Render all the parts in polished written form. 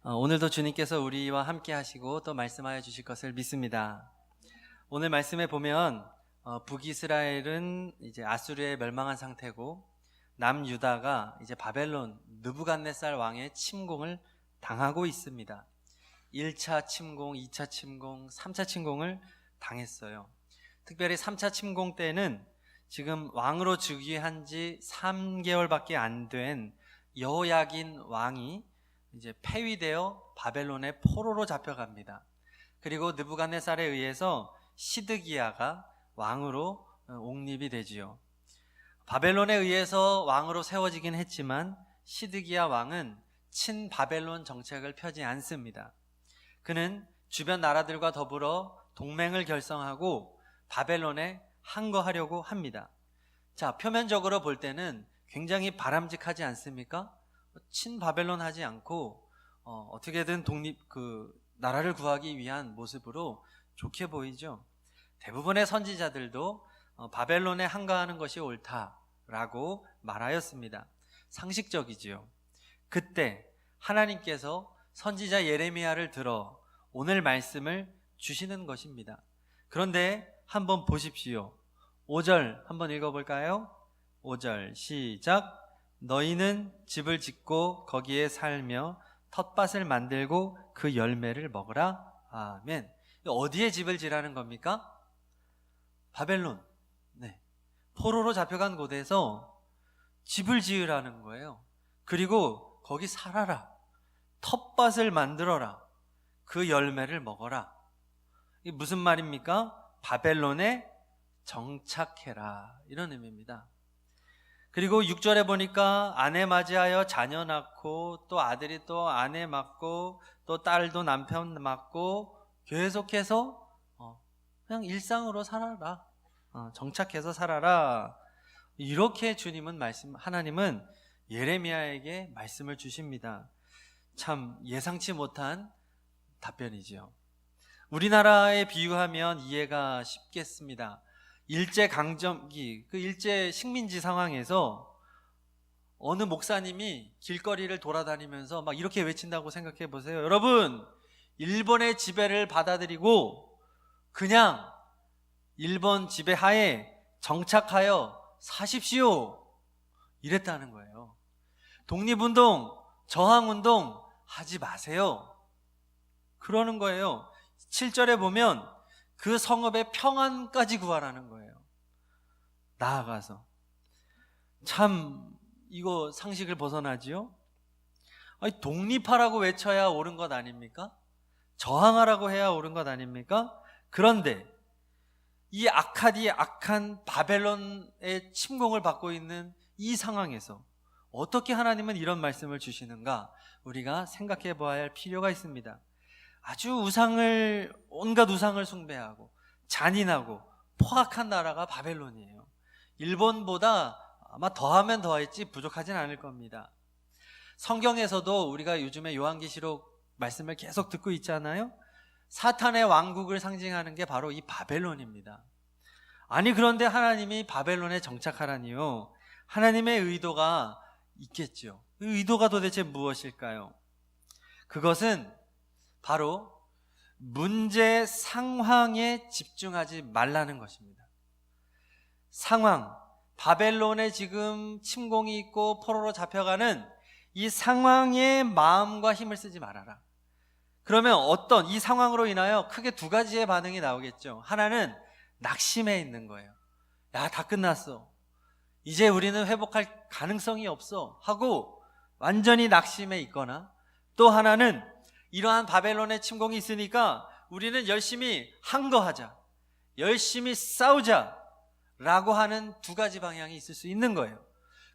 오늘도 주님께서 우리와 함께 하시고 또 말씀하여 주실 것을 믿습니다. 오늘 말씀에 보면 북이스라엘은 이제 아수르에 멸망한 상태고 남유다가 이제 바벨론 느부갓네살 왕의 침공을 당하고 있습니다. 1차 침공, 2차 침공, 3차 침공을 당했어요. 특별히 3차 침공 때는 지금 왕으로 즉위한 지 3개월밖에 안 된 여호야긴 왕이 이제 폐위되어 바벨론의 포로로 잡혀갑니다. 그리고 느부갓네살에 의해서 시드기야가 왕으로 옹립이 되지요. 바벨론에 의해서 왕으로 세워지긴 했지만 시드기야 왕은 친바벨론 정책을 펴지 않습니다. 그는 주변 나라들과 더불어 동맹을 결성하고 바벨론에 항거하려고 합니다. 자, 표면적으로 볼 때는 굉장히 바람직하지 않습니까? 친바벨론 하지 않고 어떻게든 나라를 구하기 위한 모습으로 좋게 보이죠. 대부분의 선지자들도 바벨론에 항거하는 것이 옳다라고 말하였습니다. 상식적이지요. 그때 하나님께서 선지자 예레미야를 들어 오늘 말씀을 주시는 것입니다. 그런데 한번 보십시오. 5절 한번 읽어볼까요? 5절 시작. 너희는 집을 짓고 거기에 살며 텃밭을 만들고 그 열매를 먹으라. 아멘. 어디에 집을 지라는 겁니까? 바벨론. 네. 포로로 잡혀간 곳에서 집을 지으라는 거예요. 그리고 거기 살아라. 텃밭을 만들어라. 그 열매를 먹어라. 이게 무슨 말입니까? 바벨론에 정착해라. 이런 의미입니다. 그리고 6절에 보니까 아내 맞이하여 자녀 낳고 또 아들이 또 아내 맞고 또 딸도 남편 맞고 계속해서 그냥 일상으로 살아라. 정착해서 살아라. 이렇게 하나님은 예레미야에게 말씀을 주십니다. 참 예상치 못한 답변이지요. 우리나라에 비유하면 이해가 쉽겠습니다. 일제강점기, 그 일제 식민지 상황에서 어느 목사님이 길거리를 돌아다니면서 막 이렇게 외친다고 생각해 보세요. 여러분, 일본의 지배를 받아들이고 그냥 일본 지배 하에 정착하여 사십시오. 이랬다는 거예요. 독립운동, 저항운동 하지 마세요. 그러는 거예요. 7절에 보면 그 성읍의 평안까지 구하라는 거예요. 나아가서. 참 이거 상식을 벗어나지요? 아니, 독립하라고 외쳐야 옳은 것 아닙니까? 저항하라고 해야 옳은 것 아닙니까? 그런데 이 악한 바벨론의 침공을 받고 있는 이 상황에서 어떻게 하나님은 이런 말씀을 주시는가? 우리가 생각해 보아야 할 필요가 있습니다. 아주 온갖 우상을 숭배하고 잔인하고 포악한 나라가 바벨론이에요. 일본보다 아마 더하면 더했지 부족하진 않을 겁니다. 성경에서도 우리가 요즘에 요한계시록 말씀을 계속 듣고 있잖아요. 사탄의 왕국을 상징하는 게 바로 이 바벨론입니다. 아니, 그런데 하나님이 바벨론에 정착하라니요. 하나님의 의도가 있겠죠. 그 의도가 도대체 무엇일까요? 그것은 바로 문제 상황에 집중하지 말라는 것입니다. 상황, 바벨론에 지금 침공이 있고 포로로 잡혀가는 이 상황에 마음과 힘을 쓰지 말아라. 그러면 이 상황으로 인하여 크게 두 가지의 반응이 나오겠죠. 하나는 낙심해 있는 거예요. 야, 다 끝났어. 이제 우리는 회복할 가능성이 없어 하고 완전히 낙심해 있거나, 또 하나는 이러한 바벨론의 침공이 있으니까 우리는 열심히 항거하자, 열심히 싸우자 라고 하는 두 가지 방향이 있을 수 있는 거예요.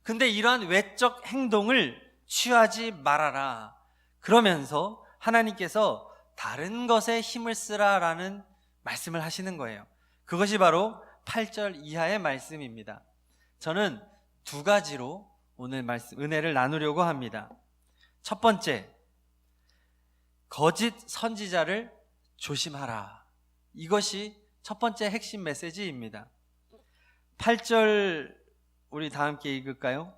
근데 이러한 외적 행동을 취하지 말아라. 그러면서 하나님께서 다른 것에 힘을 쓰라라는 말씀을 하시는 거예요. 그것이 바로 8절 이하의 말씀입니다. 저는 두 가지로 오늘 은혜를 나누려고 합니다. 첫 번째, 거짓 선지자를 조심하라. 이것이 첫 번째 핵심 메시지입니다. 8절 우리 다 함께 읽을까요?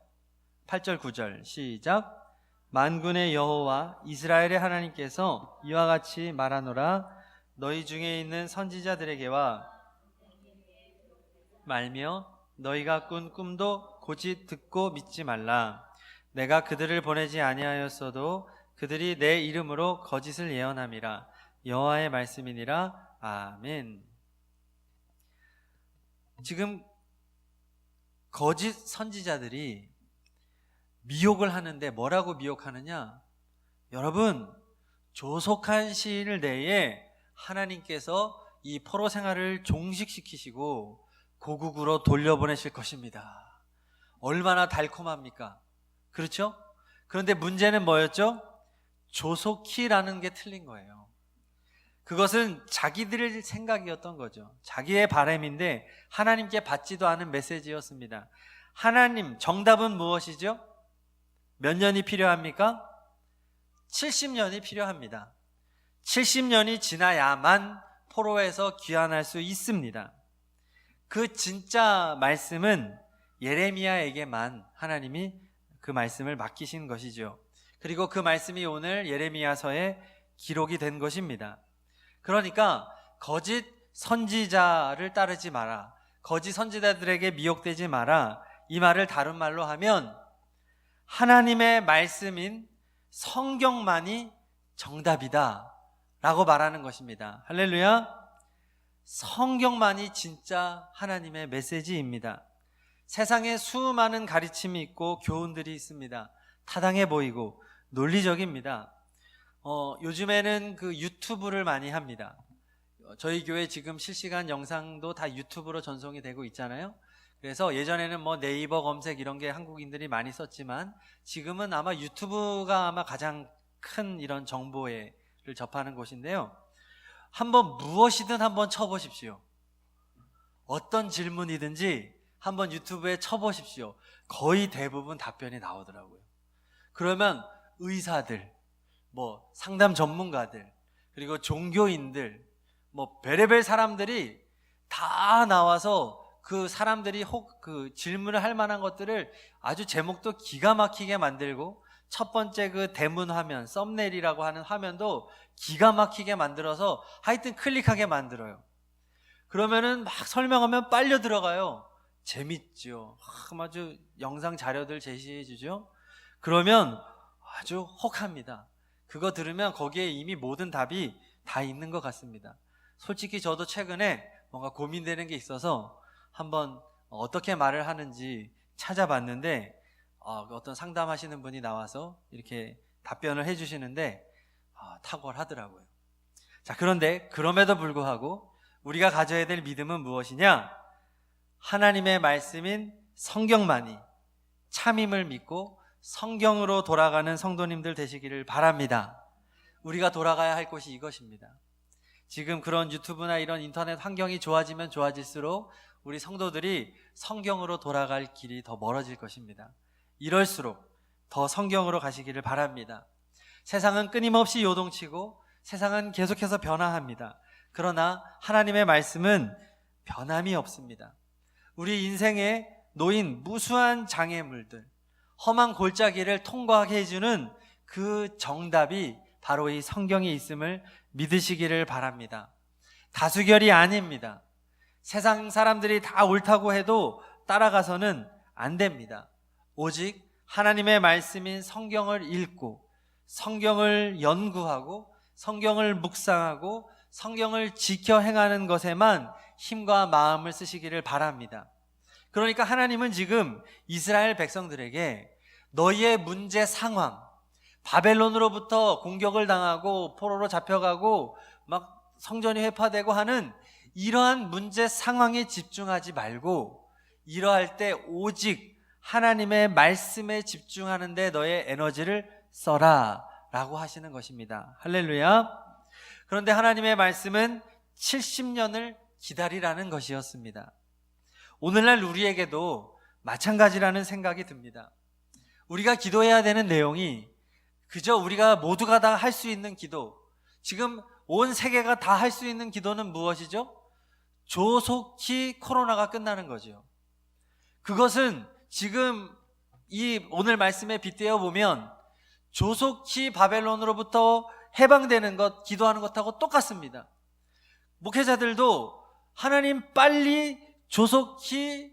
8절 9절 시작. 만군의 여호와 이스라엘의 하나님께서 이와 같이 말하노라. 너희 중에 있는 선지자들에게와 말며 너희가 꾼 꿈도 고지 듣고 믿지 말라. 내가 그들을 보내지 아니하였어도 그들이 내 이름으로 거짓을 예언함이라. 여호와의 말씀이니라. 아멘. 지금 거짓 선지자들이 미혹을 하는데 뭐라고 미혹하느냐? 여러분, 조속한 시일 내에 하나님께서 이 포로 생활을 종식시키시고 고국으로 돌려보내실 것입니다. 얼마나 달콤합니까? 그렇죠? 그런데 문제는 뭐였죠? 조속히라는 게 틀린 거예요. 그것은 자기들의 생각이었던 거죠. 자기의 바람인데 하나님께 받지도 않은 메시지였습니다. 하나님, 정답은 무엇이죠? 몇 년이 필요합니까? 70년이 필요합니다. 70년이 지나야만 포로에서 귀환할 수 있습니다. 그 진짜 말씀은 예레미야에게만 하나님이 그 말씀을 맡기신 것이죠. 그리고 그 말씀이 오늘 예레미야서에 기록이 된 것입니다. 그러니까 거짓 선지자를 따르지 마라, 거짓 선지자들에게 미혹되지 마라, 이 말을 다른 말로 하면 하나님의 말씀인 성경만이 정답이다 라고 말하는 것입니다. 할렐루야. 성경만이 진짜 하나님의 메시지입니다. 세상에 수많은 가르침이 있고 교훈들이 있습니다. 타당해 보이고 논리적입니다. 요즘에는 그 유튜브를 많이 합니다. 저희 교회 지금 실시간 영상도 다 유튜브로 전송이 되고 있잖아요. 그래서 예전에는 뭐 네이버 검색 이런 게 한국인들이 많이 썼지만 지금은 아마 유튜브가 아마 가장 큰 이런 정보를 접하는 곳인데요. 한번 무엇이든 한번 쳐보십시오. 어떤 질문이든지 한번 유튜브에 쳐보십시오. 거의 대부분 답변이 나오더라고요. 그러면 의사들, 뭐 상담 전문가들, 그리고 종교인들, 뭐 별의별 사람들이 다 나와서 그 사람들이 그 질문을 할 만한 것들을 아주 제목도 기가 막히게 만들고, 첫 번째 그 대문 화면, 썸네일이라고 하는 화면도 기가 막히게 만들어서 하여튼 클릭하게 만들어요. 그러면은 막 설명하면 빨려 들어가요. 재밌죠. 아주 영상 자료들 제시해 주죠. 그러면 아주 혹합니다. 그거 들으면 거기에 이미 모든 답이 다 있는 것 같습니다. 솔직히 저도 최근에 뭔가 고민되는 게 있어서 한번 어떻게 말을 하는지 찾아봤는데 어떤 상담하시는 분이 나와서 이렇게 답변을 해주시는데 탁월하더라고요. 자, 그런데 그럼에도 불구하고 우리가 가져야 될 믿음은 무엇이냐? 하나님의 말씀인 성경만이 참임을 믿고 성경으로 돌아가는 성도님들 되시기를 바랍니다. 우리가 돌아가야 할 곳이 이것입니다. 지금 그런 유튜브나 이런 인터넷 환경이 좋아지면 좋아질수록 우리 성도들이 성경으로 돌아갈 길이 더 멀어질 것입니다. 이럴수록 더 성경으로 가시기를 바랍니다. 세상은 끊임없이 요동치고 세상은 계속해서 변화합니다. 그러나 하나님의 말씀은 변함이 없습니다. 우리 인생에 놓인 무수한 장애물들, 험한 골짜기를 통과하게 해주는 그 정답이 바로 이 성경에 있음을 믿으시기를 바랍니다. 다수결이 아닙니다. 세상 사람들이 다 옳다고 해도 따라가서는 안 됩니다. 오직 하나님의 말씀인 성경을 읽고 성경을 연구하고 성경을 묵상하고 성경을 지켜 행하는 것에만 힘과 마음을 쓰시기를 바랍니다. 그러니까 하나님은 지금 이스라엘 백성들에게 너희의 문제 상황, 바벨론으로부터 공격을 당하고 포로로 잡혀가고 막 성전이 회파되고 하는 이러한 문제 상황에 집중하지 말고 이러할 때 오직 하나님의 말씀에 집중하는데 너의 에너지를 써라 라고 하시는 것입니다. 할렐루야. 그런데 하나님의 말씀은 70년을 기다리라는 것이었습니다. 오늘날 우리에게도 마찬가지라는 생각이 듭니다. 우리가 기도해야 되는 내용이 그저 우리가 모두가 다 할 수 있는 기도, 지금 온 세계가 다 할 수 있는 기도는 무엇이죠? 조속히 코로나가 끝나는 거죠. 그것은 지금 이 오늘 말씀에 빗대어 보면 조속히 바벨론으로부터 해방되는 것, 기도하는 것하고 똑같습니다. 목회자들도 하나님 빨리 조속히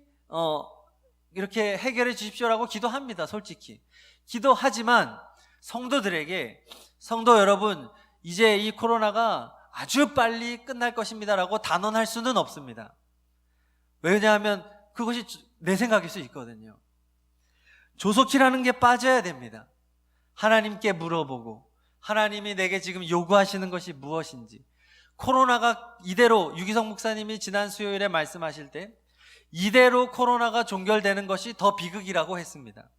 이렇게 해결해 주십시오라고 기도합니다. 솔직히 기도하지만 성도 여러분, 이제 이 코로나가 아주 빨리 끝날 것입니다라고 단언할 수는 없습니다. 왜냐하면 그것이 내 생각일 수 있거든요. 조속히라는 게 빠져야 됩니다. 하나님께 물어보고 하나님이 내게 지금 요구하시는 것이 무엇인지. 코로나가 이대로, 유기성 목사님이 지난 수요일에 말씀하실 때 이대로 코로나가 종결되는 것이 더 비극이라고 했습니다.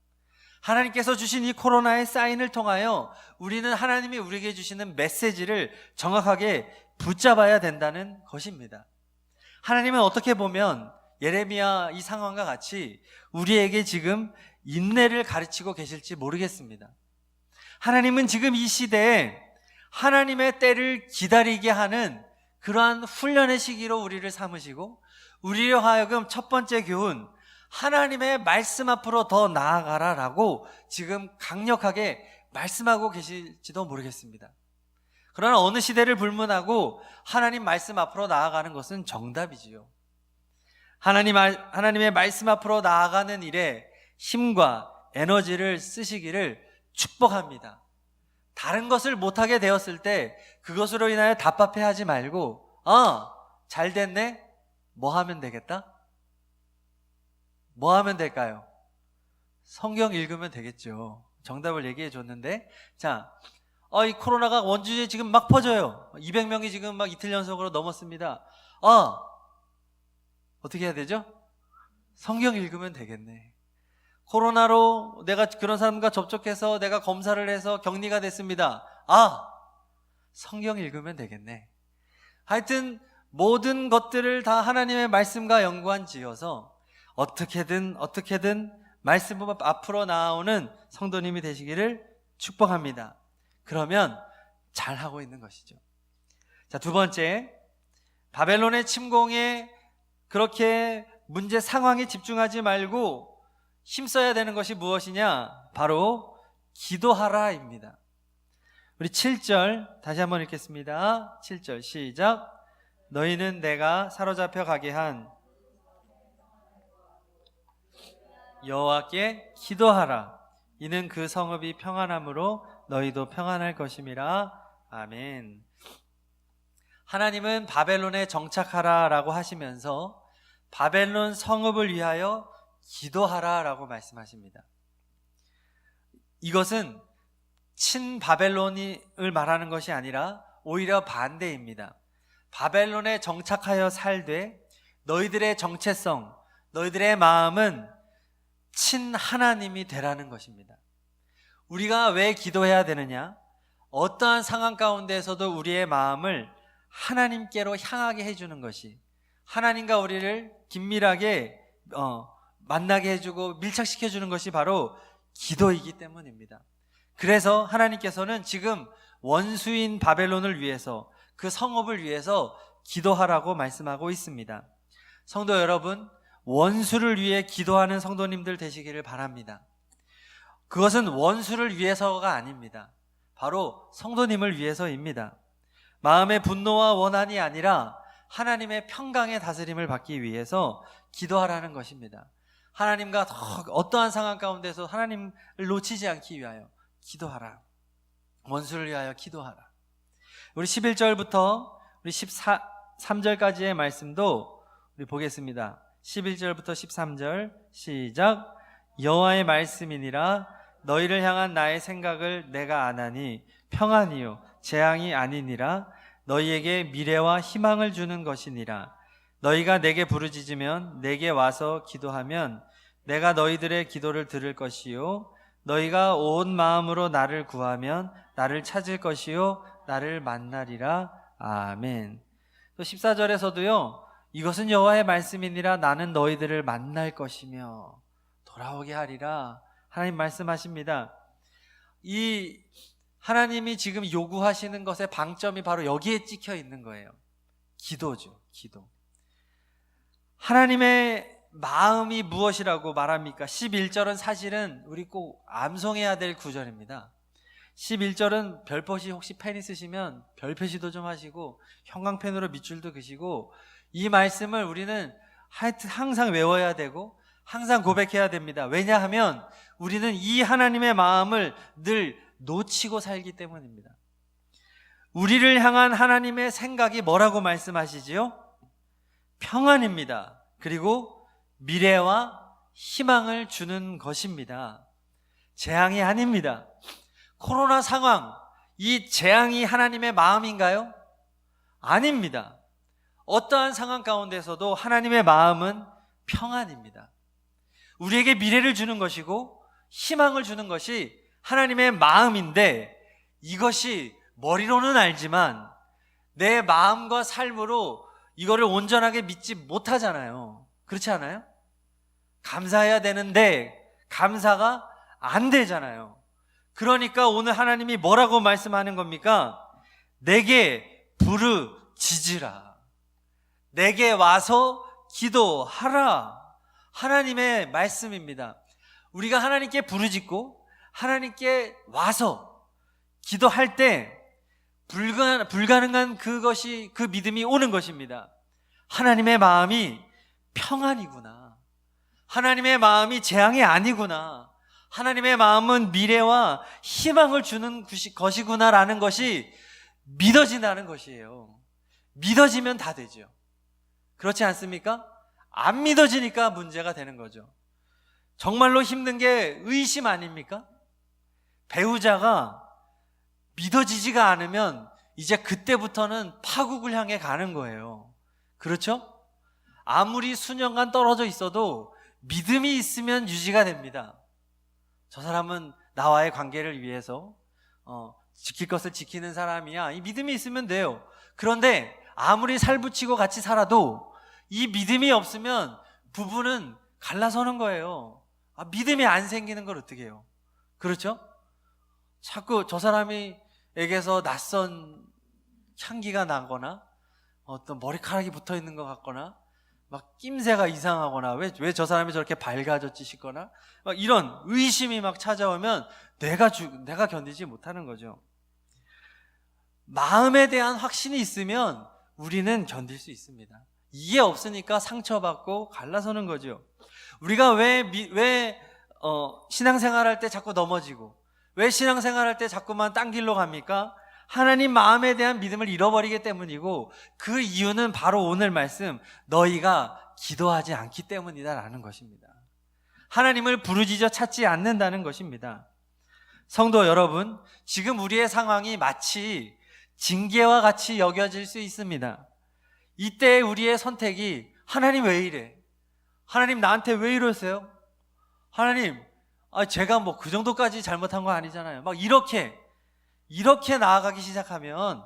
하나님께서 주신 이 코로나의 사인을 통하여 우리는 하나님이 우리에게 주시는 메시지를 정확하게 붙잡아야 된다는 것입니다. 하나님은 어떻게 보면 예레미야 이 상황과 같이 우리에게 지금 인내를 가르치고 계실지 모르겠습니다. 하나님은 지금 이 시대에 하나님의 때를 기다리게 하는 그러한 훈련의 시기로 우리를 삼으시고, 우리로 하여금 첫 번째 교훈, 하나님의 말씀 앞으로 더 나아가라라고 지금 강력하게 말씀하고 계실지도 모르겠습니다. 그러나 어느 시대를 불문하고 하나님 말씀 앞으로 나아가는 것은 정답이지요. 하나님의 말씀 앞으로 나아가는 일에 힘과 에너지를 쓰시기를 축복합니다. 다른 것을 못하게 되었을 때 그것으로 인하여 답답해하지 말고, 잘 됐네? 뭐 하면 되겠다? 뭐 하면 될까요? 성경 읽으면 되겠죠. 정답을 얘기해 줬는데, 자, 이 코로나가 원주에 지금 막 퍼져요. 200명이 지금 막 이틀 연속으로 넘었습니다. 어떻게 해야 되죠? 성경 읽으면 되겠네. 코로나로 내가 그런 사람과 접촉해서 내가 검사를 해서 격리가 됐습니다. 성경 읽으면 되겠네. 하여튼 모든 것들을 다 하나님의 말씀과 연관 지어서 어떻게든 말씀 앞으로 나오는 성도님이 되시기를 축복합니다. 그러면 잘하고 있는 것이죠. 자, 두 번째, 바벨론의 침공에 그렇게 문제 상황에 집중하지 말고 힘써야 되는 것이 무엇이냐? 바로 기도하라입니다. 우리 7절 다시 한번 읽겠습니다. 7절 시작. 너희는 내가 사로잡혀 가게 한 여호와께 기도하라. 이는 그 성읍이 평안함으로 너희도 평안할 것임이라. 아멘. 하나님은 바벨론에 정착하라라고 하시면서 바벨론 성읍을 위하여 기도하라라고 말씀하십니다. 이것은 친바벨론을 말하는 것이 아니라 오히려 반대입니다. 바벨론에 정착하여 살되 너희들의 정체성, 너희들의 마음은 친하나님이 되라는 것입니다. 우리가 왜 기도해야 되느냐? 어떠한 상황 가운데에서도 우리의 마음을 하나님께로 향하게 해주는 것이, 하나님과 우리를 긴밀하게 만나게 해주고 밀착시켜주는 것이 바로 기도이기 때문입니다. 그래서 하나님께서는 지금 원수인 바벨론을 위해서, 그 성읍을 위해서 기도하라고 말씀하고 있습니다. 성도 여러분, 원수를 위해 기도하는 성도님들 되시기를 바랍니다. 그것은 원수를 위해서가 아닙니다. 바로 성도님을 위해서입니다. 마음의 분노와 원한이 아니라 하나님의 평강의 다스림을 받기 위해서 기도하라는 것입니다. 하나님과 어떠한 상황 가운데서 하나님을 놓치지 않기 위하여 기도하라. 원수를 위하여 기도하라. 우리 11절부터 우리 13절까지의 말씀도 우리 보겠습니다. 11절부터 13절 시작. 여호와의 말씀이니라. 너희를 향한 나의 생각을 내가 아나니 평안이요 재앙이 아니니라. 너희에게 미래와 희망을 주는 것이니라. 너희가 내게 부르짖으면 내게 와서 기도하면 내가 너희들의 기도를 들을 것이요 너희가 온 마음으로 나를 구하면 나를 찾을 것이요 나를 만나리라. 아멘. 또 14절에서도요. 이것은 여호와의 말씀이니라. 나는 너희들을 만날 것이며 돌아오게 하리라. 하나님 말씀하십니다. 이 하나님이 지금 요구하시는 것의 방점이 바로 여기에 찍혀 있는 거예요. 기도죠. 기도. 하나님의 마음이 무엇이라고 말합니까? 11절은 사실은 우리 꼭 암송해야 될 구절입니다. 11절은 별표시 혹시 펜 있으시면 별표시도 좀 하시고 형광펜으로 밑줄도 그시고 이 말씀을 우리는 하여튼 항상 외워야 되고 항상 고백해야 됩니다. 왜냐하면 우리는 이 하나님의 마음을 늘 놓치고 살기 때문입니다. 우리를 향한 하나님의 생각이 뭐라고 말씀하시지요? 평안입니다. 그리고 미래와 희망을 주는 것입니다. 재앙이 아닙니다. 코로나 상황, 이 재앙이 하나님의 마음인가요? 아닙니다. 어떠한 상황 가운데서도 하나님의 마음은 평안입니다. 우리에게 미래를 주는 것이고 희망을 주는 것이 하나님의 마음인데 이것이 머리로는 알지만 내 마음과 삶으로 이거를 온전하게 믿지 못하잖아요. 그렇지 않아요? 감사해야 되는데 감사가 안 되잖아요. 그러니까 오늘 하나님이 뭐라고 말씀하는 겁니까? 내게 부르짖으라. 내게 와서 기도하라. 하나님의 말씀입니다. 우리가 하나님께 부르짖고 하나님께 와서 기도할 때 불가능한 그것이, 그 믿음이 오는 것입니다. 하나님의 마음이 평안이구나. 하나님의 마음이 재앙이 아니구나. 하나님의 마음은 미래와 희망을 주는 것이구나라는 것이 믿어진다는 것이에요. 믿어지면 다 되죠. 그렇지 않습니까? 안 믿어지니까 문제가 되는 거죠. 정말로 힘든 게 의심 아닙니까? 배우자가 믿어지지가 않으면 이제 그때부터는 파국을 향해 가는 거예요. 그렇죠? 아무리 수년간 떨어져 있어도 믿음이 있으면 유지가 됩니다. 저 사람은 나와의 관계를 위해서 지킬 것을 지키는 사람이야. 이 믿음이 있으면 돼요. 그런데 아무리 살붙이고 같이 살아도 이 믿음이 없으면 부부는 갈라서는 거예요. 믿음이 안 생기는 걸 어떻게 해요? 그렇죠? 자꾸 저 사람에게서 낯선 향기가 나거나 어떤 머리카락이 붙어 있는 것 같거나 막 낌새가 이상하거나 왜 저 사람이 저렇게 밝아졌지 싶거나 막 이런 의심이 막 찾아오면 내가 견디지 못하는 거죠. 마음에 대한 확신이 있으면 우리는 견딜 수 있습니다. 이게 없으니까 상처받고 갈라서는 거죠. 우리가 왜 신앙생활할 때 자꾸 넘어지고 왜 신앙생활할 때 자꾸만 딴 길로 갑니까? 하나님 마음에 대한 믿음을 잃어버리기 때문이고 그 이유는 바로 오늘 말씀 너희가 기도하지 않기 때문이다라는 것입니다. 하나님을 부르짖어 찾지 않는다는 것입니다. 성도 여러분, 지금 우리의 상황이 마치 징계와 같이 여겨질 수 있습니다. 이때 우리의 선택이 하나님 왜 이래? 하나님 나한테 왜 이러세요? 하나님 제가 뭐 그 정도까지 잘못한 거 아니잖아요. 막 이렇게 나아가기 시작하면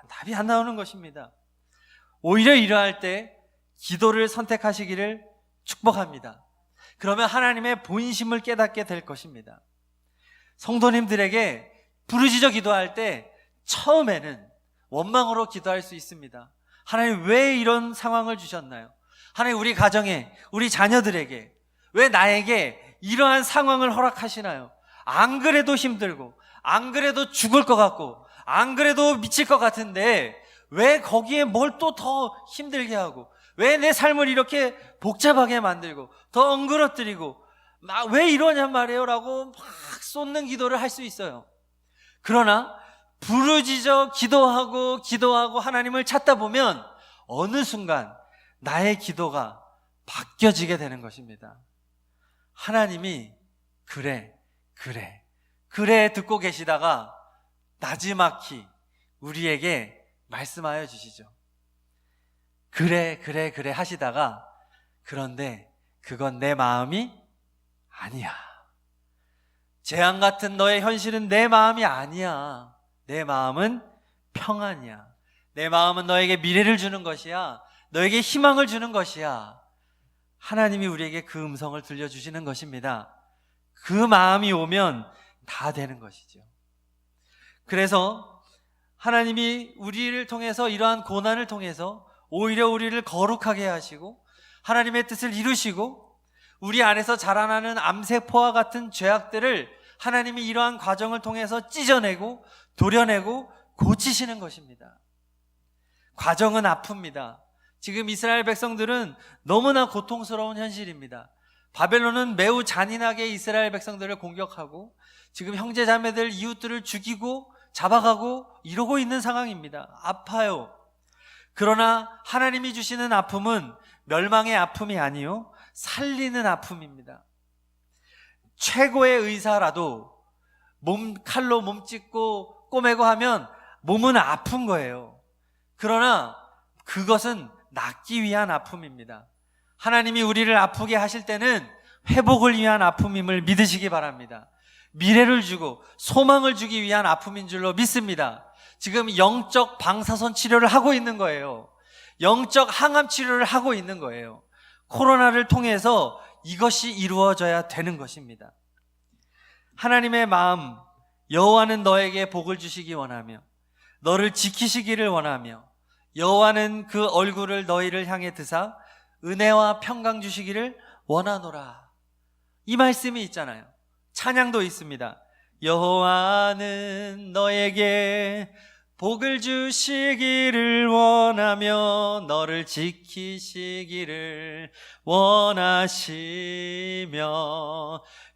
답이 안 나오는 것입니다. 오히려 이러할 때 기도를 선택하시기를 축복합니다. 그러면 하나님의 본심을 깨닫게 될 것입니다. 성도님들에게 부르짖어 기도할 때 처음에는 원망으로 기도할 수 있습니다. 하나님 왜 이런 상황을 주셨나요? 하나님 우리 가정에, 우리 자녀들에게 왜 나에게 이러한 상황을 허락하시나요? 안 그래도 힘들고 안 그래도 죽을 것 같고 안 그래도 미칠 것 같은데 왜 거기에 뭘 또 더 힘들게 하고 왜 내 삶을 이렇게 복잡하게 만들고 더 엉그러뜨리고 왜 이러냔 말이에요 라고 막 쏟는 기도를 할 수 있어요. 그러나 부르짖어 기도하고 하나님을 찾다 보면 어느 순간 나의 기도가 바뀌어지게 되는 것입니다. 하나님이 그래 듣고 계시다가 나지막히 우리에게 말씀하여 주시죠. 그래 하시다가 그런데 그건 내 마음이 아니야. 재앙 같은 너의 현실은 내 마음이 아니야. 내 마음은 평안이야. 내 마음은 너에게 미래를 주는 것이야. 너에게 희망을 주는 것이야. 하나님이 우리에게 그 음성을 들려주시는 것입니다. 그 마음이 오면 다 되는 것이죠. 그래서 하나님이 우리를 통해서 이러한 고난을 통해서 오히려 우리를 거룩하게 하시고 하나님의 뜻을 이루시고 우리 안에서 자라나는 암세포와 같은 죄악들을 하나님이 이러한 과정을 통해서 찢어내고 도려내고 고치시는 것입니다. 과정은 아픕니다. 지금 이스라엘 백성들은 너무나 고통스러운 현실입니다. 바벨론은 매우 잔인하게 이스라엘 백성들을 공격하고 지금 형제 자매들 이웃들을 죽이고 잡아가고 이러고 있는 상황입니다. 아파요. 그러나 하나님이 주시는 아픔은 멸망의 아픔이 아니요 살리는 아픔입니다. 최고의 의사라도 칼로 몸 찢고 꼬매고 하면 몸은 아픈 거예요. 그러나 그것은 낫기 위한 아픔입니다. 하나님이 우리를 아프게 하실 때는 회복을 위한 아픔임을 믿으시기 바랍니다. 미래를 주고 소망을 주기 위한 아픔인 줄로 믿습니다. 지금 영적 방사선 치료를 하고 있는 거예요. 영적 항암 치료를 하고 있는 거예요. 코로나를 통해서 이것이 이루어져야 되는 것입니다. 하나님의 마음, 여호와는 너에게 복을 주시기 원하며 너를 지키시기를 원하며 여호와는 그 얼굴을 너희를 향해 드사 은혜와 평강 주시기를 원하노라. 이 말씀이 있잖아요. 찬양도 있습니다. 여호와는 너에게 복을 주시기를 원하며 너를 지키시기를 원하시며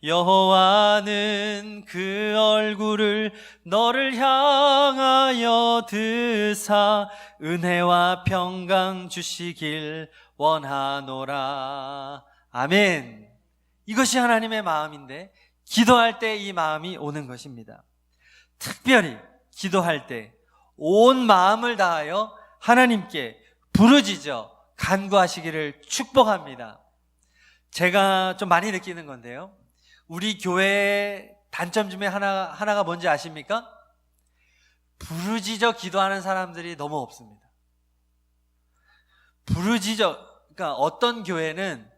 여호와는 그 얼굴을 너를 향하여 드사 은혜와 평강 주시길 원하노라. 아멘. 이것이 하나님의 마음인데 기도할 때 이 마음이 오는 것입니다. 특별히 기도할 때 온 마음을 다하여 하나님께 부르짖어 간구하시기를 축복합니다. 제가 좀 많이 느끼는 건데요, 우리 교회의 단점 중에 하나가 뭔지 아십니까? 부르짖어 기도하는 사람들이 너무 없습니다. 그러니까 어떤 교회는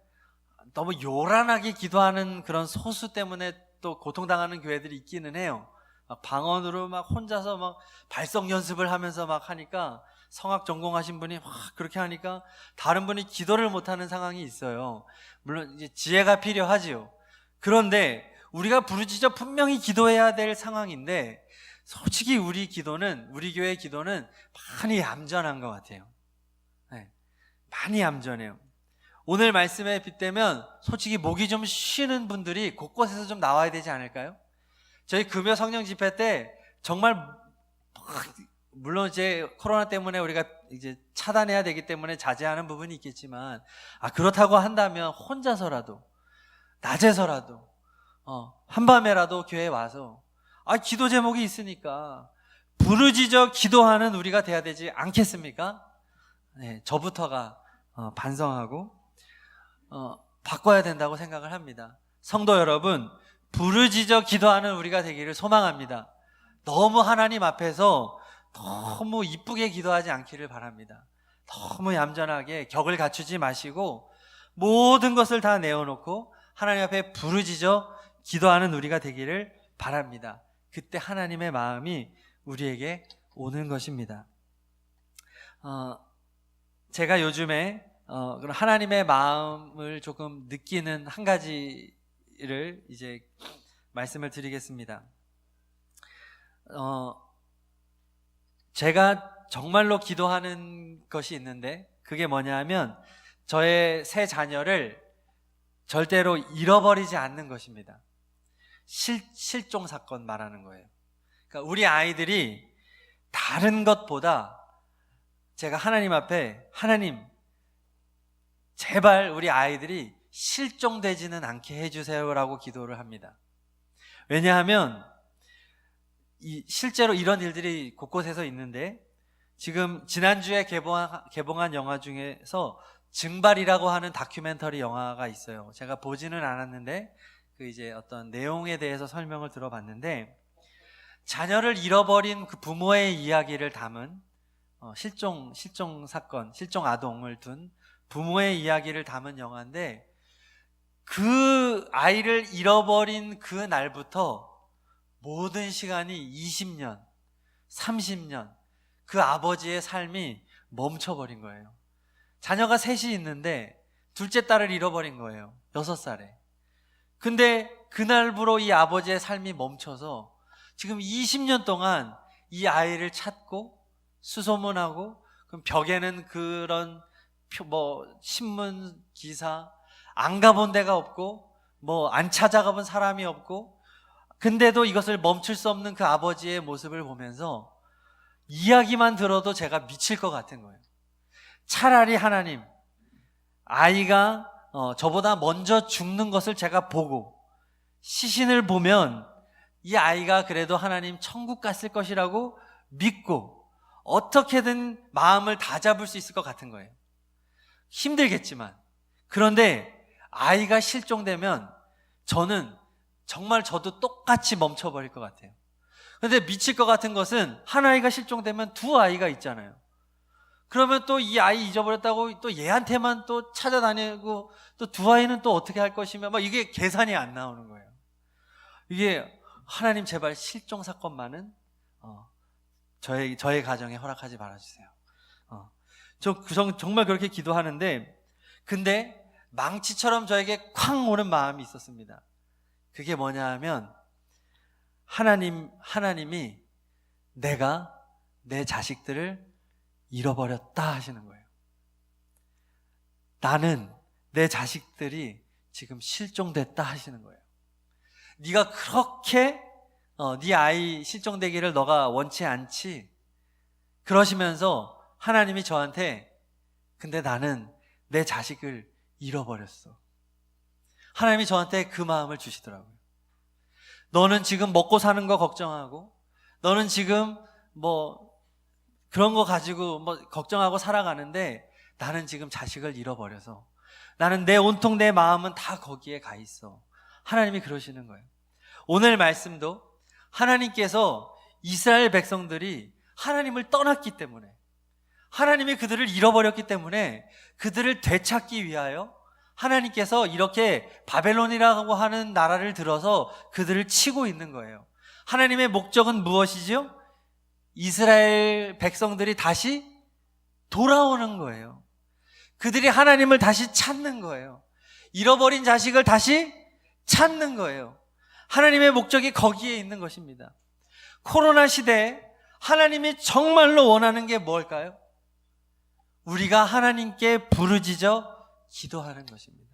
너무 요란하게 기도하는 그런 소수 때문에 또 고통당하는 교회들이 있기는 해요. 막 방언으로 막 혼자서 막 발성 연습을 하면서 막 하니까, 성악 전공하신 분이 막 그렇게 하니까 다른 분이 기도를 못하는 상황이 있어요. 물론 이제 지혜가 필요하지요. 그런데 우리가 부르짖어 분명히 기도해야 될 상황인데, 솔직히 우리 교회의 기도는 많이 얌전한 것 같아요. 네, 많이 얌전해요. 오늘 말씀에 빗대면 솔직히 목이 좀 쉬는 분들이 곳곳에서 좀 나와야 되지 않을까요? 저희 금요 성령 집회 때 정말, 물론 이제 코로나 때문에 우리가 이제 차단해야 되기 때문에 자제하는 부분이 있겠지만, 그렇다고 한다면 혼자서라도, 낮에서라도, 한밤에라도 교회에 와서, 기도 제목이 있으니까 부르짖어 기도하는 우리가 돼야 되지 않겠습니까? 네, 저부터가 반성하고 바꿔야 된다고 생각을 합니다. 성도 여러분, 부르짖어 기도하는 우리가 되기를 소망합니다. 너무 하나님 앞에서 너무 이쁘게 기도하지 않기를 바랍니다. 너무 얌전하게 격을 갖추지 마시고 모든 것을 다 내어놓고 하나님 앞에 부르짖어 기도하는 우리가 되기를 바랍니다. 그때 하나님의 마음이 우리에게 오는 것입니다. 제가 요즘에 하나님의 마음을 조금 느끼는 한 가지를 이제 말씀을 드리겠습니다. 제가 정말로 기도하는 것이 있는데, 그게 뭐냐 하면 저의 새 자녀를 절대로 잃어버리지 않는 것입니다. 실종 사건 말하는 거예요. 그러니까 우리 아이들이 다른 것보다 제가 하나님 앞에, 하나님 제발 우리 아이들이 실종되지는 않게 해주세요라고 기도를 합니다. 왜냐하면 실제로 이런 일들이 곳곳에서 있는데, 지금 지난주에 개봉한 영화 중에서 증발이라고 하는 다큐멘터리 영화가 있어요. 제가 보지는 않았는데 그 이제 어떤 내용에 대해서 설명을 들어봤는데, 자녀를 잃어버린 그 부모의 이야기를 담은 실종 사건, 실종 아동을 둔 부모의 이야기를 담은 영화인데, 그 아이를 잃어버린 그 날부터 모든 시간이 20년, 30년 그 아버지의 삶이 멈춰버린 거예요. 자녀가 셋이 있는데 둘째 딸을 잃어버린 거예요. 6살에. 근데 그날부로 이 아버지의 삶이 멈춰서 지금 20년 동안 이 아이를 찾고 수소문하고, 그럼 벽에는 그런 신문 기사, 안 가본 데가 없고 안 찾아가본 사람이 없고, 근데도 이것을 멈출 수 없는 그 아버지의 모습을 보면서 이야기만 들어도 제가 미칠 것 같은 거예요. 차라리 하나님, 아이가 저보다 먼저 죽는 것을 제가 보고 시신을 보면 이 아이가 그래도 하나님 천국 갔을 것이라고 믿고 어떻게든 마음을 다잡을 수 있을 것 같은 거예요. 힘들겠지만. 그런데 아이가 실종되면 저는 정말 저도 똑같이 멈춰버릴 것 같아요. 그런데 미칠 것 같은 것은 한 아이가 실종되면 두 아이가 있잖아요. 그러면 또 이 아이 잊어버렸다고 또 얘한테만 또 찾아다니고 또 두 아이는 또 어떻게 할 것이며 이게 계산이 안 나오는 거예요. 이게 하나님 제발 실종 사건만은 저의 가정에 허락하지 말아주세요. 저 정말 그렇게 기도하는데, 근데 망치처럼 저에게 쾅 오는 마음이 있었습니다. 그게 뭐냐 하면 하나님이 내가 내 자식들을 잃어버렸다 하시는 거예요. 나는 내 자식들이 지금 실종됐다 하시는 거예요. 네가 그렇게 네 아이 실종되기를 너가 원치 않지? 그러시면서 하나님이 저한테 근데 나는 내 자식을 잃어버렸어. 하나님이 저한테 그 마음을 주시더라고요. 너는 지금 먹고 사는 거 걱정하고, 너는 지금 그런 거 가지고 걱정하고 살아가는데, 나는 지금 자식을 잃어버려서 나는 내 온통 내 마음은 다 거기에 가 있어. 하나님이 그러시는 거예요. 오늘 말씀도 하나님께서 이스라엘 백성들이 하나님을 떠났기 때문에, 하나님이 그들을 잃어버렸기 때문에 그들을 되찾기 위하여 하나님께서 이렇게 바벨론이라고 하는 나라를 들어서 그들을 치고 있는 거예요. 하나님의 목적은 무엇이죠? 이스라엘 백성들이 다시 돌아오는 거예요. 그들이 하나님을 다시 찾는 거예요. 잃어버린 자식을 다시 찾는 거예요. 하나님의 목적이 거기에 있는 것입니다. 코로나 시대에 하나님이 정말로 원하는 게 뭘까요? 우리가 하나님께 부르짖어 기도하는 것입니다.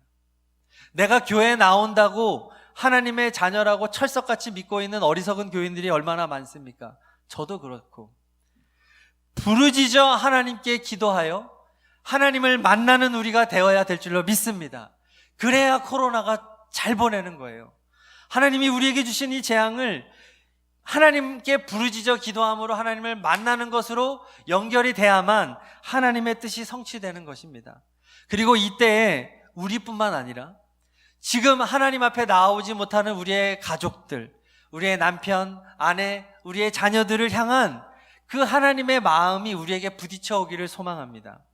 내가 교회에 나온다고 하나님의 자녀라고 철석같이 믿고 있는 어리석은 교인들이 얼마나 많습니까? 저도 그렇고. 부르짖어 하나님께 기도하여 하나님을 만나는 우리가 되어야 될 줄로 믿습니다. 그래야 코로나가 잘 보내는 거예요. 하나님이 우리에게 주신 이 재앙을 하나님께 부르짖어 기도함으로 하나님을 만나는 것으로 연결이 돼야만 하나님의 뜻이 성취되는 것입니다. 그리고 이때에 우리뿐만 아니라 지금 하나님 앞에 나오지 못하는 우리의 가족들, 우리의 남편, 아내, 우리의 자녀들을 향한 그 하나님의 마음이 우리에게 부딪혀 오기를 소망합니다.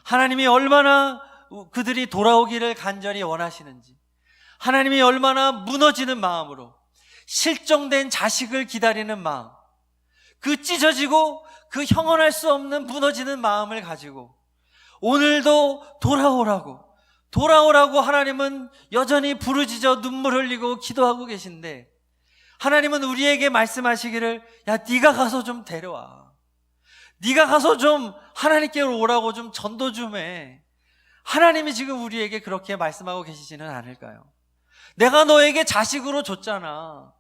하나님이 얼마나 그들이 돌아오기를 간절히 원하시는지, 하나님이 얼마나 무너지는 마음으로 실종된 자식을 기다리는 마음, 그 찢어지고 그 형언할 수 없는 무너지는 마음을 가지고 오늘도 돌아오라고 하나님은 여전히 부르짖어 눈물 흘리고 기도하고 계신데, 하나님은 우리에게 말씀하시기를 야, 네가 가서 좀 데려와, 네가 가서 좀 하나님께로 오라고 좀 전도 좀 해. 하나님이 지금 우리에게 그렇게 말씀하고 계시지는 않을까요? 내가 너에게 자식으로 줬잖아.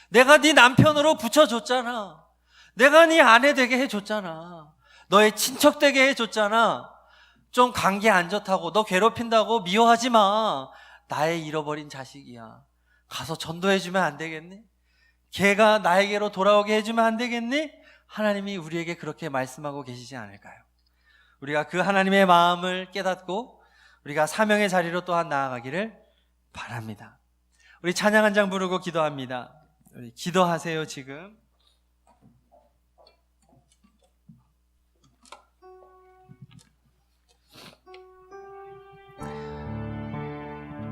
내가 네 남편으로 붙여줬잖아. 내가 네 아내 되게 해줬잖아. 너의 친척 되게 해줬잖아. 좀 관계 안 좋다고, 너 괴롭힌다고 미워하지 마. 나의 잃어버린 자식이야. 가서 전도해주면 안 되겠니? 걔가 나에게로 돌아오게 해주면 안 되겠니? 하나님이 우리에게 그렇게 말씀하고 계시지 않을까요? 우리가 그 하나님의 마음을 깨닫고 우리가 사명의 자리로 또한 나아가기를 바랍니다. 우리 찬양 한 장 부르고 기도합니다. 우리 기도하세요. 지금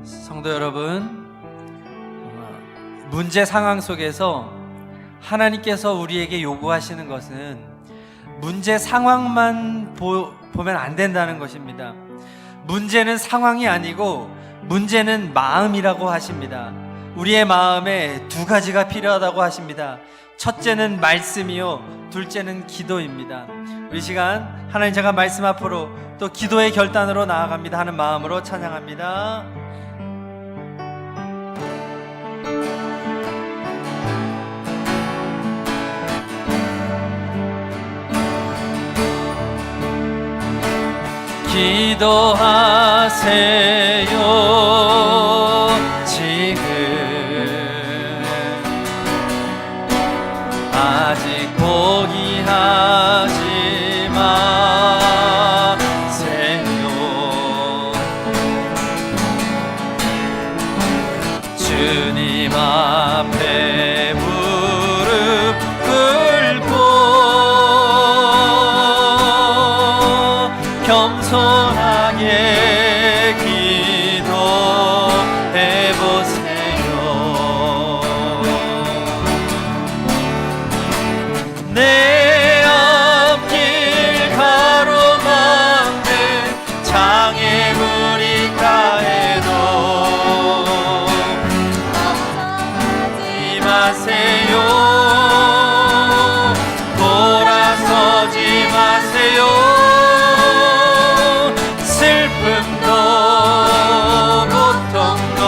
성도 여러분, 문제 상황 속에서 하나님께서 우리에게 요구하시는 것은 문제 상황만 보면 안 된다는 것입니다. 문제는 상황이 아니고 문제는 마음이라고 하십니다. 우리의 마음에 두 가지가 필요하다고 하십니다. 첫째는 말씀이요, 둘째는 기도입니다. 우리 시간 하나님, 제가 말씀 앞으로 또 기도의 결단으로 나아갑니다 하는 마음으로 찬양합니다. 기도하세요. 지금 아직 포기하지 마세요. 주님 앞에 무릎 꿇고 겸손하게 기도해보세요. 내 앞길 가로막는 장애물이 있다해도 걱정하지 마세요. 돌아서지 마세요. 슬픔도 고통도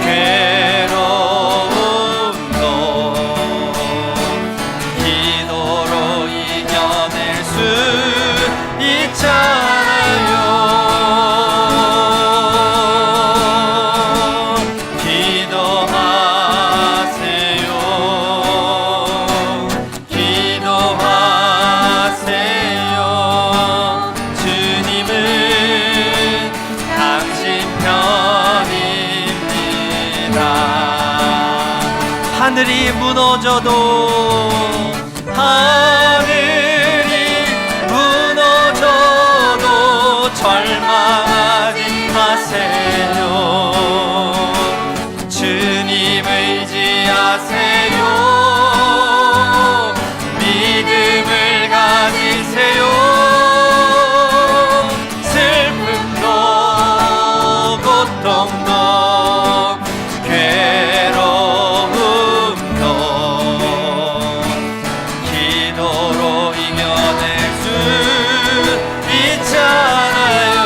괴로움도 기도로 이겨낼 수 있잖아요. 기도하세요. 기도하세요. 주님은 당신 편입니다. 하늘이 무너져도 절망하지 마세요. 주님 의지하세요. 믿음을 가지세요. 슬픔도 고통도 괴로움도 기도로 이겨낼 수 있잖아요.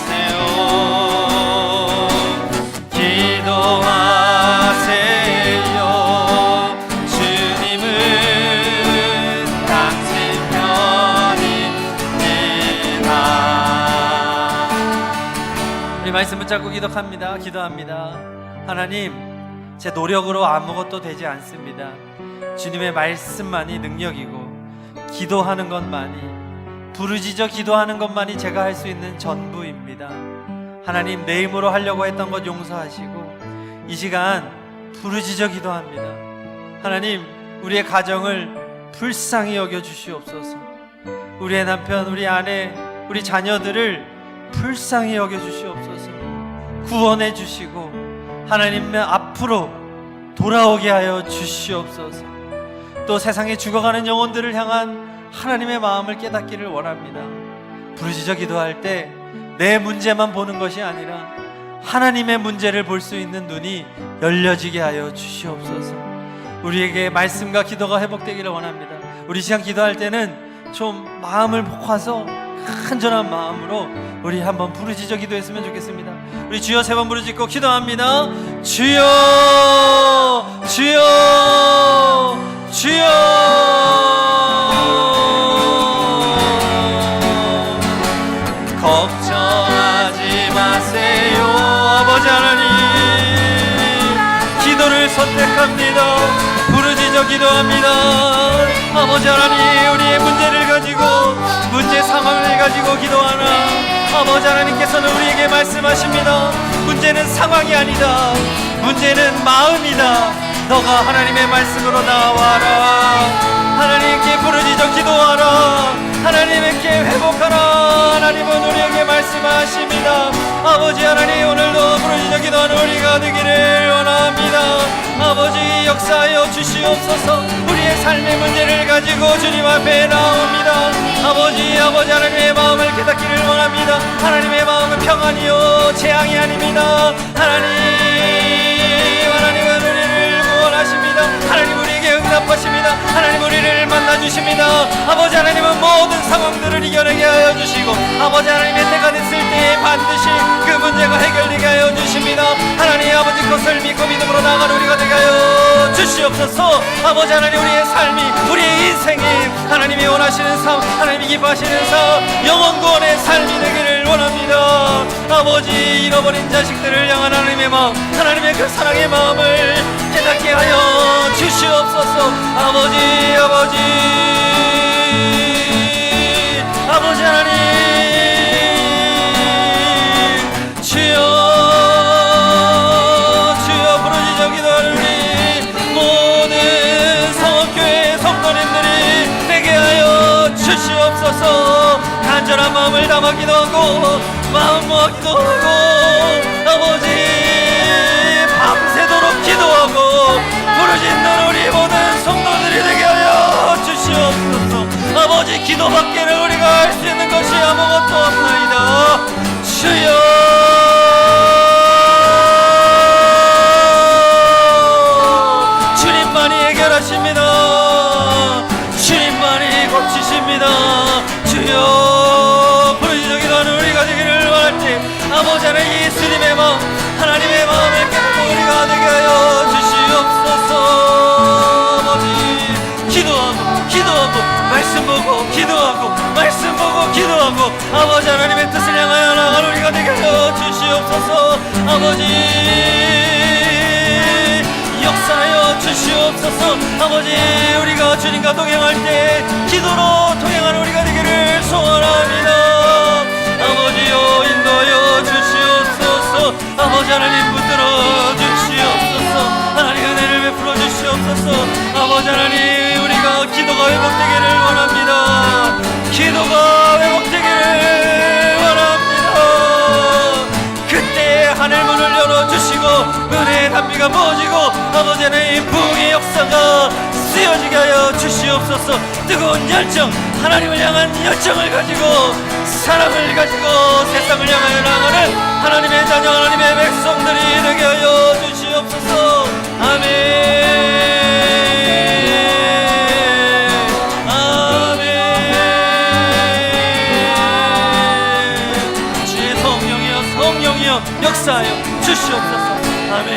기도하세요. 기도하세요. 주님은 당신 편입니다. 이 말씀 붙잡고 기도합니다. 하나님, 제 노력으로 아무것도 되지 않습니다. 주님의 말씀만이 능력이고, 기도하는 것만이, 부르짖어 기도하는 것만이 제가 할 수 있는 전부입니다. 하나님, 내 힘으로 하려고 했던 것 용서하시고 이 시간 부르짖어 기도합니다. 하나님, 우리의 가정을 불쌍히 여겨 주시옵소서. 우리의 남편, 우리 아내, 우리 자녀들을 불쌍히 여겨 주시옵소서. 구원해 주시고 하나님 앞으로 돌아오게 하여 주시옵소서. 또 세상에 죽어가는 영혼들을 향한 하나님의 마음을 깨닫기를 원합니다. 부르짖어 기도할 때 내 문제만 보는 것이 아니라 하나님의 문제를 볼 수 있는 눈이 열려지게 하여 주시옵소서. 우리에게 말씀과 기도가 회복되기를 원합니다. 우리 시간 기도할 때는 좀 마음을 모아서 간절한 마음으로 우리 한번 부르짖어 기도했으면 좋겠습니다. 우리 주여 3번 부르짖고 기도합니다. 주여, 주여, 주여. 걱정하지 마세요. 아버지 하나님, 기도를 선택합니다. 부르짖어 기도합니다. 아버지 하나님, 우리의 문제를 가지고, 문제 상황을 가지고 기도하나 아버지 하나님께서는 우리에게 말씀하십니다. 문제는 상황이 아니다. 문제는 마음이다. 너가 하나님의 말씀으로 나와라. 하나님께 부르짖어 기도하라. 하나님께 회복하라. 하나님은 우리에게 말씀하십니다. 아버지 하나님, 오늘도 부르짖어 기도하는 우리가 되기를 원합니다. 아버지 역사하여 주시옵소서. 우리의 삶의 문제를 가지고 주님 앞에 나옵니다. 아버지 하나님의 마음을 깨닫기를 원합니다. 하나님의 마음은 평안이요 재앙이 아닙니다. 하나님은 우리를 구원하십니다. 하나님 우리에게 응답하십니다. 하나님 우리를 만나주십니다. 아버지 하나님은 모든 상황들을 이겨내게 하여 주시고, 아버지 하나님의 때가 됐을 때 반드시 그 문제가 해결되게 하여 주십니다. 하나님 아버지 것을 믿고 믿음으로 나아가는 우리가 되게 하여 주시옵소서. 아버지 하나님 우리의 삶이, 우리의 인생이 하나님이 원하시는 삶, 하나님이 기뻐하시는 삶, 영원 구원의 삶이 되기를 원합니다. 아버지 잃어버린 자식들을 향한 하나님의 마음, 하나님의 그 사랑의 마음을 깨닫게 하여 주시옵소서. 아버지 하나님, 주여 부르짖어 기도하는 우리 모든 성업교회 성도님들이 되게 하여 주시옵소서. 간절한 마음을 담아 기도하고 마음 모아 기도하고 아버지 밤새도록 기도하고 부르짖는 우리 모든 성도들이 되게 하여 주시옵소서. 아버지 기도밖에는 우리가 할 수 있는 것이 아무것도 없나이다. 주여 주님만이 해결하십니다. 주님만이 고치십니다. 주여 부르짖어 기도하는 우리가 되기를 원할 때 아버지 하나님 예수님의 마음, 하나님의 마음을 깨닫고 우리가 되게 하여 주시옵소서. 아버지 기도하고 말씀 보고 기도하고 말씀 보고 기도하고 아버지 하나님의 뜻을 향하여 나아가는 우리가 되게 하여 주시옵소서. 아버지 역사하여 주시옵소서. 아버지 우리가 주님과 동행할 때 기도로 동행하는 우리가 되기를 소원합니다. 아버지여 인도하여 주시옵소서. 아버지 하나님 붙들어 주시옵소서. 하나님 은혜를 베풀어 주시옵소서. 아버지 하나님 우리가 기도가 회복되기를 원합니다. 기도가 회복되기를 원합니다. 그때 하늘 문을 열어주시고 은혜의 단비가 부어지고 아버지 하나님 부흥의 역사가 쓰여지게 하여 주시옵소서. 뜨거운 열정, 하나님을 향한 열정을 가지고 사랑을 가지고 세상을 향하여 나아가는 하나님의 자녀, 하나님의 백성들이 되게 하여 주시옵소서. 아멘. 역사하여 주시옵소서. 아멘.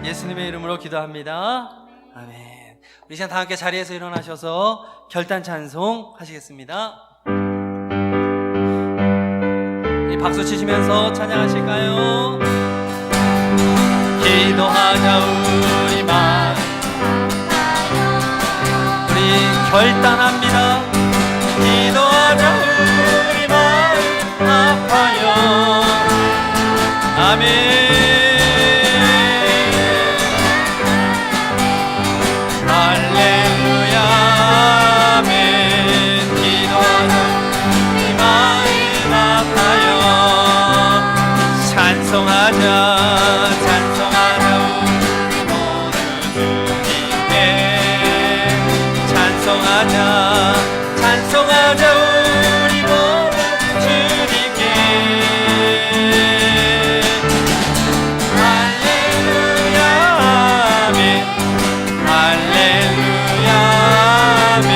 예수님의 이름으로 기도합니다. 아멘. 우리 시간 다 함께 자리에서 일어나셔서 결단 찬송 하시겠습니다. 박수 치시면서 찬양하실까요? 기도하자 우리만, 우리 결단합니다. 기도하자 우리 마음 아파요. 아멘. 할렐루야 아멘. 기도하자 우리 마음 아파요. 찬송하자 우리 모두 주님께. 찬송하자 우리 모두 주님께. 할렐루야 아멘. 할렐루야 아멘.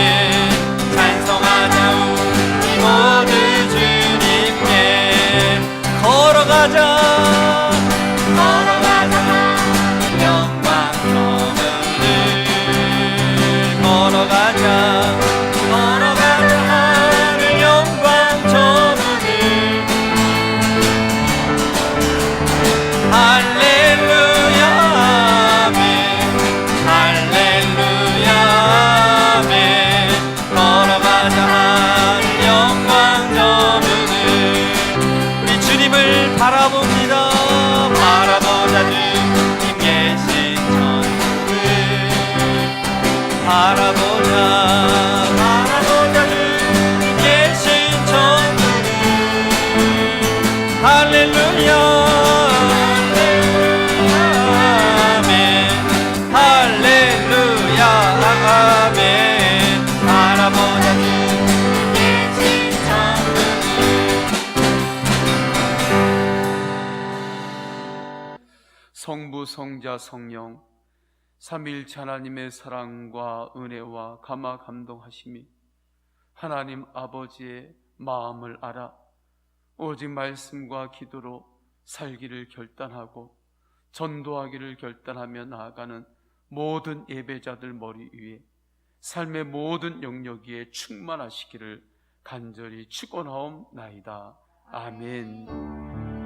찬송하자 우리 모두 주님께. 걸어가자 영광 저물을. 걸어가자 바라보자 주님 계신 천국을. 바라보자 주님 계신 천국을. 할렐루야 아멘 할렐루야 아멘 바라보자 주님의 신성을 성부, 성자, 성령 삼위일체 하나님의 사랑과 은혜와 감화 감동하심이 하나님 아버지의 마음을 알아 오직 말씀과 기도로 살기를 결단하고 전도하기를 결단하며 나아가는 모든 예배자들 머리 위에 삶의 모든 영역에 충만하시기를 간절히 축원하옵나이다. 아멘.